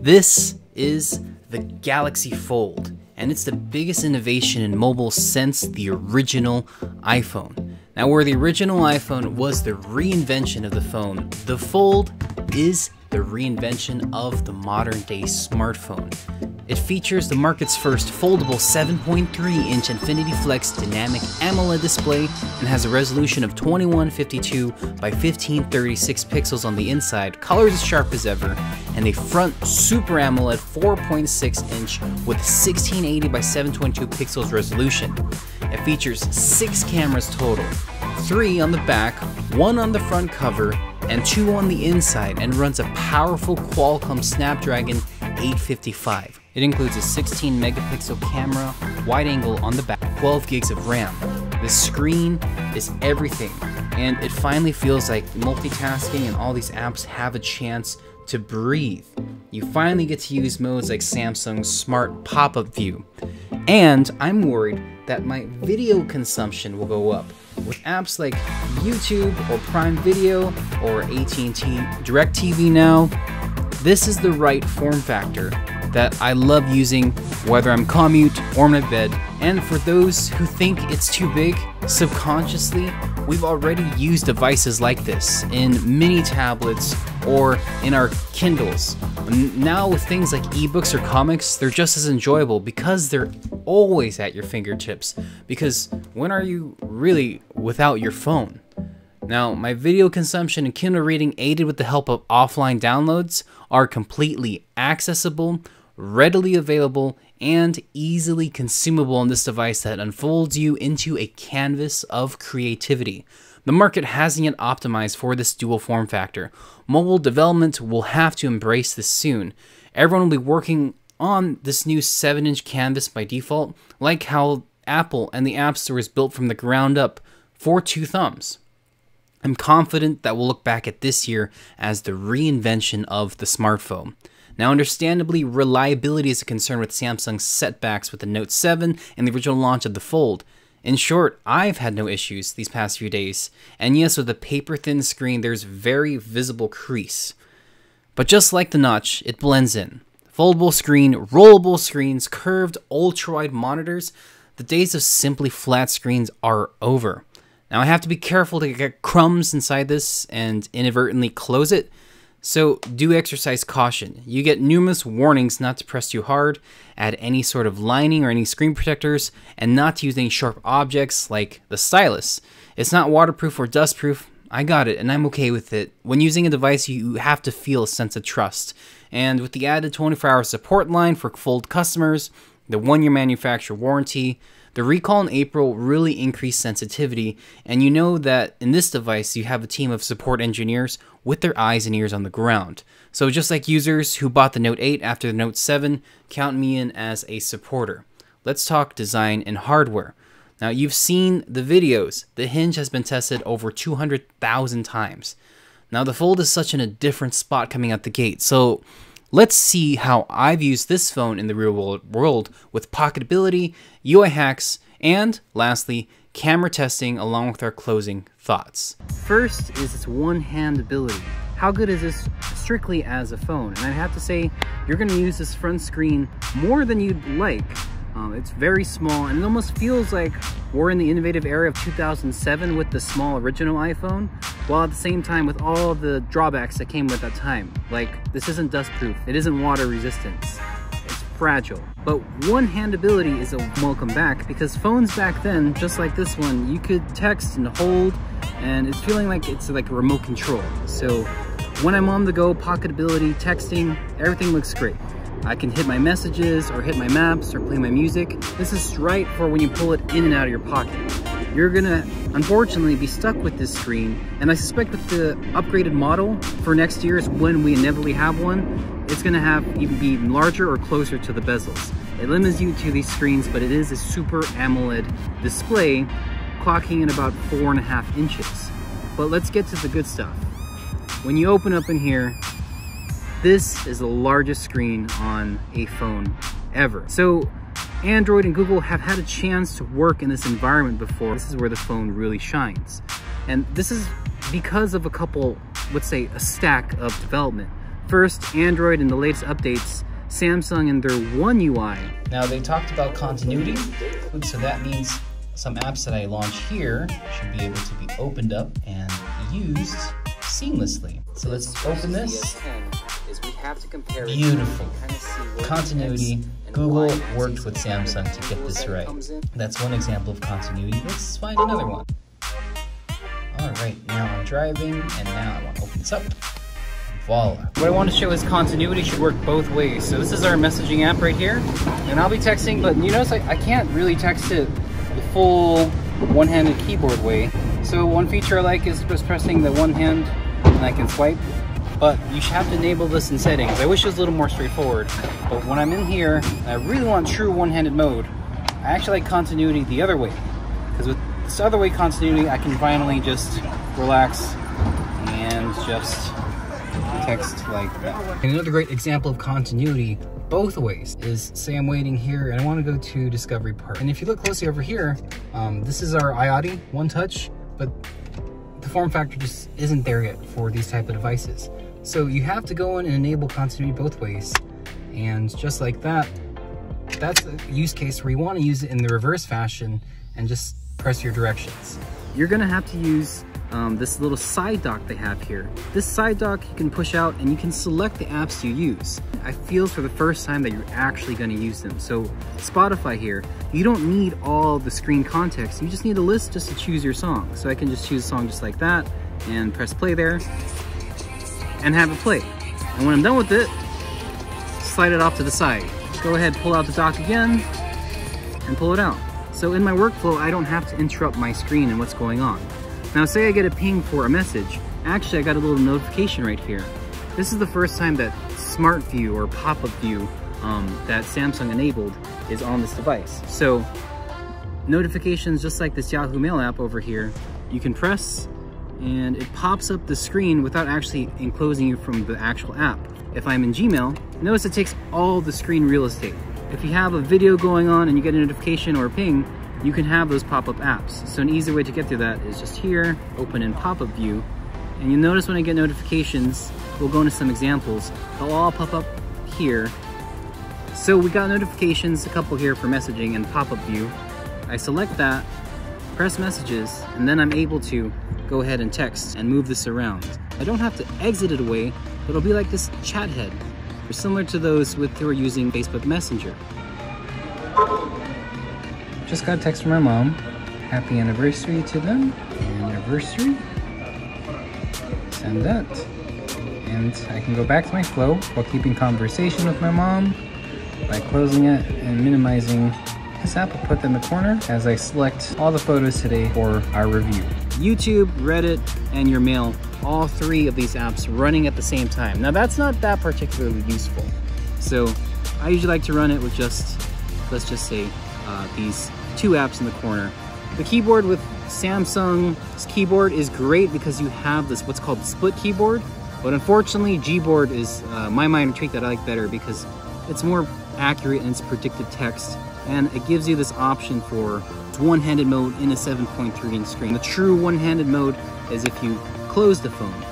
This is the Galaxy Fold, and it's the biggest innovation in mobile since the original iPhone. Now, where the original iPhone was the reinvention of the phone, the Fold is the reinvention of the modern-day smartphone. It features the market's first foldable 7.3-inch Infinity Flex Dynamic AMOLED display and has a resolution of 2152 by 1536 pixels on the inside, colors as sharp as ever, and a front Super AMOLED 4.6-inch with 1680 by 722 pixels resolution. It features 6 cameras total, 3 on the back, 1 on the front cover, and 2 on the inside, and runs a powerful Qualcomm Snapdragon 855. It includes a 16 megapixel camera, wide angle on the back, 12 gigs of RAM. The screen is everything, and it finally feels like multitasking and all these apps have a chance to breathe. You finally get to use modes like Samsung's Smart Pop-Up View. And I'm worried that my video consumption will go up. With apps like YouTube or Prime Video or AT&T DirecTV Now, this is the right form factor that I love using whether I'm commute or in my bed. And for those who think it's too big, subconsciously, we've already used devices like this in mini tablets or in our Kindles. Now with things like ebooks or comics, they're just as enjoyable because they're always at your fingertips. Because when are you really without your phone? Now, my video consumption and Kindle reading, aided with the help of offline downloads, are completely accessible, readily available, and easily consumable on this device that unfolds you into a canvas of creativity. The market hasn't yet optimized for this dual form factor. Mobile development will have to embrace this soon. Everyone will be working on this new 7-inch canvas by default, like how Apple and the App Store is built from the ground up for 2 thumbs. I'm confident that we'll look back at this year as the reinvention of the smartphone. Now, understandably, reliability is a concern with Samsung's setbacks with the Note 7 and the original launch of the Fold. In short, I've had no issues these past few days, and yes, with a paper-thin screen, there's very visible crease. But just like the notch, it blends in. Foldable screen, rollable screens, curved ultrawide monitors, the days of simply flat screens are over. Now, I have to be careful to get crumbs inside this and inadvertently close it, so do exercise caution. You get numerous warnings not to press too hard, add any sort of lining or any screen protectors, and not to use any sharp objects like the stylus. It's not waterproof or dustproof. I got it, and I'm okay with it. When using a device, you have to feel a sense of trust. And with the added 24-hour support line for Fold customers, the 1-year manufacturer warranty, the recall in April really increased sensitivity, and you know that in this device you have a team of support engineers with their eyes and ears on the ground. So just like users who bought the Note 8 after the Note 7, count me in as a supporter. Let's talk design and hardware. Now, you've seen the videos. The hinge has been tested over 200,000 times. Now, the Fold is such in a different spot coming out the gate, so let's see how I've used this phone in the real world with pocketability, UI hacks, and lastly, camera testing along with our closing thoughts. First is its one-hand ability. How good is this strictly as a phone? And I have to say, you're going to use this front screen more than you'd like. It's very small, and it almost feels like we're in the innovative era of 2007 with the small original iPhone, while at the same time with all the drawbacks that came with that time. Like, this isn't dustproof, it isn't water resistant, it's fragile. But one-hand ability is a welcome back, because phones back then, just like this one, you could text and hold, and it's feeling like it's like a remote control. So when I'm on the go, pocketability, texting, everything looks great. I can hit my messages or hit my maps or play my music. This is right for when you pull it in and out of your pocket. You're gonna, unfortunately, be stuck with this screen, and I suspect with the upgraded model for next year is when we inevitably have one, it's gonna have even be larger or closer to the bezels. It limits you to these screens, but it is a Super AMOLED display, clocking in about 4.5 inches. But let's get to the good stuff. When you open up in here, this is the largest screen on a phone ever. So Android and Google have had a chance to work in this environment before. This is where the phone really shines. And this is because of a couple, let's say a stack of development. First, Android and the latest updates, Samsung and their One UI. Now they talked about continuity, so that means some apps that I launch here should be able to be opened up and used seamlessly. So let's open this. Beautiful. Continuity. Google worked with Samsung to get this right. That's one example of continuity. Let's find another one. Alright, now I'm driving, and now I want to open this up. Voila. What I want to show is continuity should work both ways. So this is our messaging app right here, and I'll be texting, but you notice I can't really text it the full one-handed keyboard way. So one feature I like is just pressing the one hand, and I can swipe. But you should have to enable this in settings. I wish it was a little more straightforward. But when I'm in here, I really want true one-handed mode. I actually like continuity the other way. Because with this other way continuity, I can finally just relax and just text like that. And another great example of continuity both ways is, say I'm waiting here and I want to go to Discovery Park. And if you look closely over here, this is our iOtti One Touch, but the form factor just isn't there yet for these type of devices. So you have to go in and enable continuity both ways. And just like that, that's a use case where you want to use it in the reverse fashion and just press your directions. You're gonna have to use this little side dock they have here. This side dock you can push out and you can select the apps you use. I feel for the first time that you're actually gonna use them. So Spotify here, you don't need all the screen context. You just need a list just to choose your song. So I can just choose a song just like that and press play there and have it play. And when I'm done with it, slide it off to the side. Go ahead, pull out the dock again and pull it out. So in my workflow, I don't have to interrupt my screen and what's going on. Now say I get a ping for a message. Actually, I got a little notification right here. This is the first time that Smart View or pop-up view that Samsung enabled is on this device. So notifications, just like this Yahoo Mail app over here, you can press and it pops up the screen without actually enclosing you from the actual app. If I'm in Gmail, notice it takes all the screen real estate. If you have a video going on and you get a notification or a ping, you can have those pop-up apps. So an easy way to get through that is just here, open in pop-up view, and you'll notice when I get notifications, we'll go into some examples, they'll all pop up here. So we got notifications, a couple here for messaging and pop-up view. I select that, press messages, and then I'm able to go ahead and text and move this around. I don't have to exit it away, but it'll be like this chat head, or similar to those who are using Facebook Messenger. Just got a text from my mom. Happy anniversary to them. Anniversary. Send that. And I can go back to my flow while keeping conversation with my mom by closing it and minimizing this app. I'll put them in the corner as I select all the photos today for our review. YouTube, Reddit, and your mail, all three of these apps running at the same time. Now that's not that particularly useful. So I usually like to run it with just, let's just say, these two apps in the corner. The keyboard with Samsung's keyboard is great because you have this what's called split keyboard, but unfortunately Gboard is my minor trait that I like better because it's more accurate in its predicted text, and it gives you this option for one-handed mode in a 7.3 inch screen. The true one-handed mode is if you close the phone,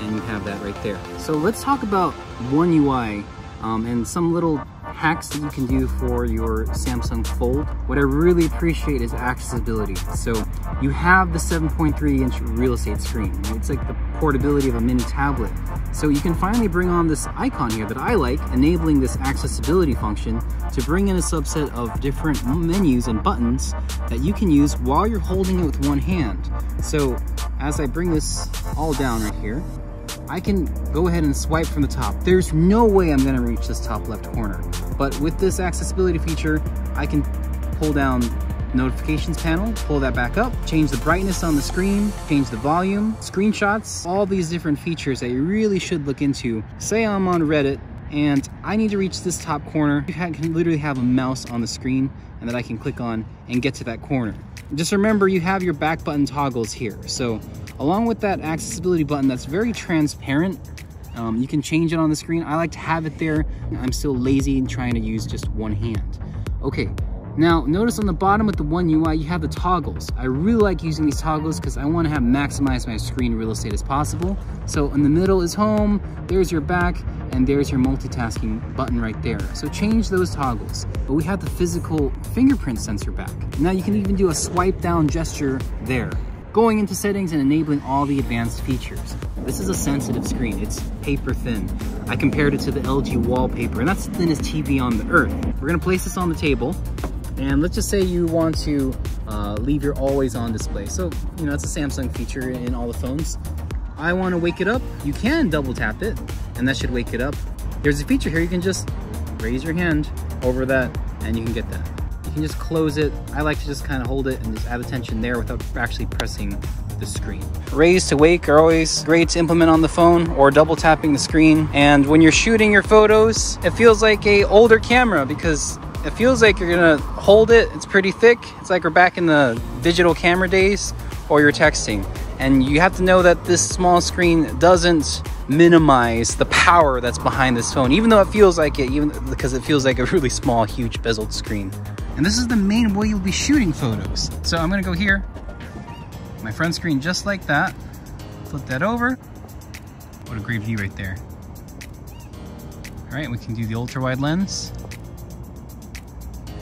and you have that right there. So let's talk about One UI and some little hacks that you can do for your Samsung Fold. What I really appreciate is accessibility. So you have the 7.3 inch real estate screen. It's like the portability of a mini tablet. So you can finally bring on this icon here that I like, enabling this accessibility function to bring in a subset of different menus and buttons that you can use while you're holding it with one hand. So as I bring this all down right here, I can go ahead and swipe from the top. There's no way I'm gonna reach this top left corner. But with this accessibility feature, I can pull down notifications panel, pull that back up, change the brightness on the screen, change the volume, screenshots, all these different features that you really should look into. Say I'm on Reddit and I need to reach this top corner. You can literally have a mouse on the screen and that I can click on and get to that corner. Just remember you have your back button toggles here. So along with that accessibility button that's very transparent, you can change it on the screen. I like to have it there. I'm still lazy and trying to use just one hand. Okay, Now, notice on the bottom with the One UI, you have the toggles. I really like using these toggles because I want to have maximize my screen real estate as possible. So in the middle is home, there's your back, and there's your multitasking button right there. So change those toggles. But we have the physical fingerprint sensor back. Now you can even do a swipe down gesture there. Going into settings and enabling all the advanced features. This is a sensitive screen, it's paper thin. I compared it to the LG wallpaper, and that's the thinnest TV on the earth. We're gonna place this on the table, and let's just say you want to leave your always on display. So, you know, it's a Samsung feature in all the phones. I wanna wake it up, you can double tap it, and that should wake it up. There's a feature here, you can just raise your hand over that, and you can get that. You can just close it. I like to just kind of hold it and just add attention there without actually pressing the screen. Raise to wake are always great to implement on the phone, or double tapping the screen. And when you're shooting your photos, it feels like an older camera because it feels like you're gonna hold it. It's pretty thick. It's like we're back in the digital camera days, or you're texting. And you have to know that this small screen doesn't minimize the power that's behind this phone, even though it feels like it, even because it feels like a really small, huge bezeled screen. And this is the main way you'll be shooting photos. So I'm gonna go here, my front screen just like that, flip that over. What a great view right there. All right, we can do the ultra wide lens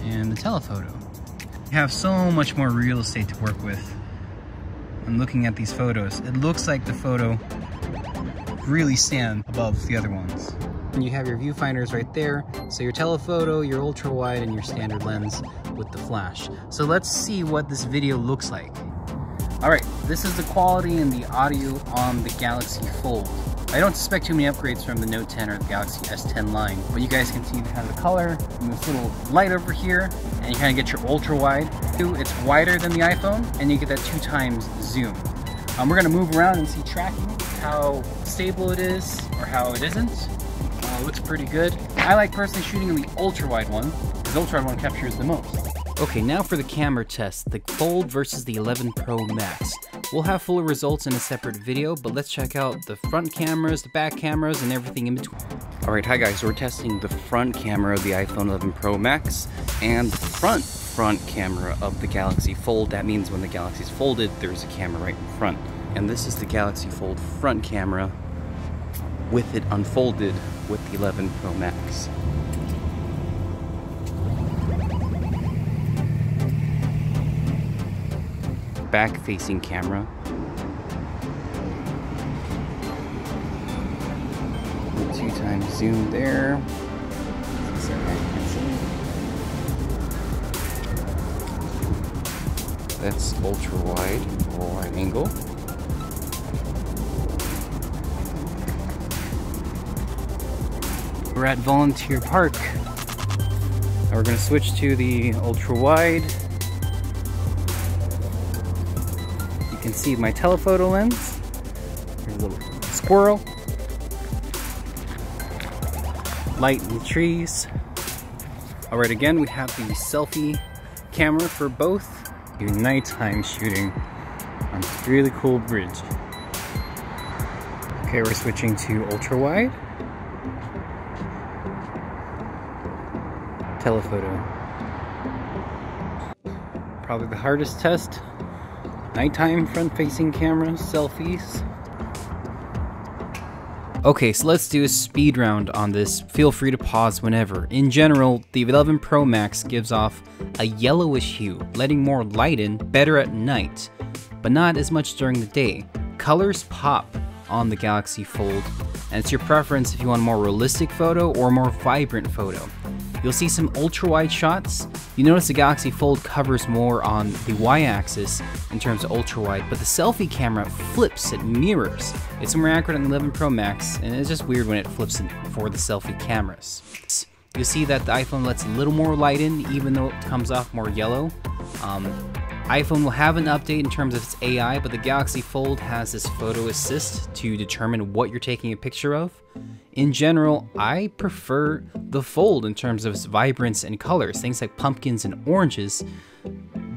and the telephoto. You have so much more real estate to work with. I'm looking at these photos. It looks like the photo really stand above the other ones. And you have your viewfinders right there. So your telephoto, your ultra wide, and your standard lens with the flash. So let's see what this video looks like. All right, this is the quality and the audio on the Galaxy Fold. I don't expect too many upgrades from the Note 10 or the Galaxy S10 line, but you guys can see kind of the color and this little light over here, and you kind of get your ultra wide. It's wider than the iPhone, and you get that 2x zoom. We're gonna move around and see tracking, how stable it is or how it isn't. It looks pretty good. I like personally shooting in the ultra wide one, because the ultra wide one captures the most. Okay, now for the camera test, the Fold versus the 11 Pro Max. We'll have fuller results in a separate video, but let's check out the front cameras, the back cameras, and everything in between. All right, hi guys, we're testing the front camera of the iPhone 11 Pro Max and the front camera of the Galaxy Fold. That means when the Galaxy's folded, there's a camera right in front. And this is the Galaxy Fold front camera with it unfolded with the 11 Pro Max. Back-facing camera. 2x zoom there. That's ultra wide or wide angle. We're at Volunteer Park. Now we're going to switch to the ultra wide. You can see my telephoto lens. There's a little squirrel. Light in the trees. Alright, again, we have the selfie camera for both. Do nighttime shooting on this really cool bridge. Okay, we're switching to ultra wide. Telephoto. Probably the hardest test. Nighttime front-facing cameras, selfies. Okay, so let's do a speed round on this. Feel free to pause whenever. In general, the 11 Pro Max gives off a yellowish hue, letting more light in better at night, but not as much during the day. Colors pop on the Galaxy Fold, and it's your preference if you want a more realistic photo or a more vibrant photo. You'll see some ultra-wide shots. You notice the Galaxy Fold covers more on the y-axis in terms of ultra-wide, but the selfie camera flips, it mirrors. It's more accurate on the 11 Pro Max, and it's just weird when it flips it for the selfie cameras. You'll see that the iPhone lets a little more light in, even though it comes off more yellow. iPhone will have an update in terms of its AI, but the Galaxy Fold has this photo assist to determine what you're taking a picture of. In general, I prefer the Fold in terms of its vibrance and colors. Things like pumpkins and oranges,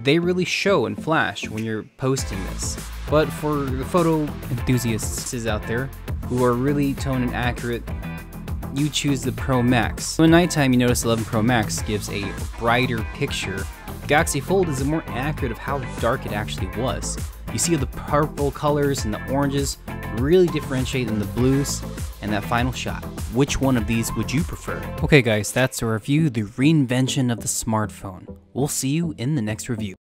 they really show and flash when you're posting this. But for the photo enthusiasts out there who are really tone and accurate, you choose the Pro Max. So at nighttime, you notice 11 Pro Max gives a brighter picture. The Galaxy Fold is more accurate of how dark it actually was. You see the purple colors and the oranges really differentiate in the blues and that final shot. Which one of these would you prefer? Okay guys, that's a review, the reinvention of the smartphone. We'll see you in the next review.